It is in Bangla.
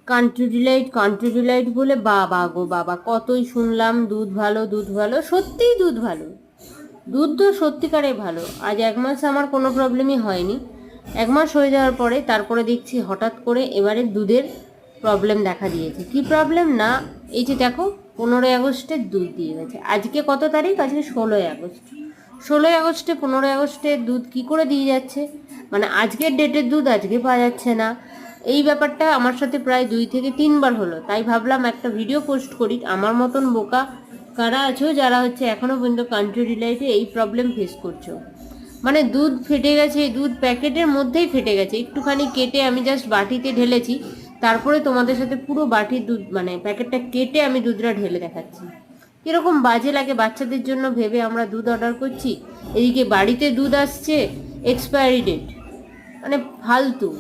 কান্ট্রি ডিলাইট বলে বাবা গো বাবা, কতই শুনলাম দুধ ভালো দুধ ভালো, সত্যিই দুধ ভালো, দুধ তো সত্যিকারে ভালো। আজ 1 মাস আমার কোনো প্রবলেমই হয়নি। 1 মাস হয়ে যাওয়ার পরে তারপরে দেখছি হঠাৎ করে এবারে দুধের প্রবলেম দেখা দিয়েছে। কি প্রবলেম না, এই যে দেখো 15ই আগস্টের দুধ দিয়ে গেছে। আজকে কত তারিখ? আজকে 16ই আগস্ট। 16ই আগস্টে 15ই আগস্টের দুধ কি করে দিয়ে যাচ্ছে? মানে আজকের ডেটের দুধ আজকে পাওয়া যাচ্ছে না। এই ব্যাপারটা আমার সাথে প্রায় 2 থেকে 3বার হলো। তাই ভাবলাম একটা ভিডিও পোস্ট করি। আমার মতন বোকা কারা আছো যারা এখনো পর্যন্ত কান্ট্রি ডিলাইটে এই প্রবলেম ফেস করছো? মানে দুধ ফেটে গেছে, দুধ প্যাকেটের মধ্যেই ফেটে গেছে, একটুখানি কেটে আমি জাস্ট বাটিতে ঢেলেছি, তারপরে তোমাদের সাথে পুরো বাটির দুধ মানে প্যাকেটটা কেটে আমি দুধটা ঢেলে দেখাচ্ছি। এরকম বাজে লাগে বাচ্চাদের জন্য ভেবে আমরা দুধ অর্ডার করছি, এদিকে বাড়িতে দুধ আসছে এক্সপায়ারি ডেট, মানে ফালতু।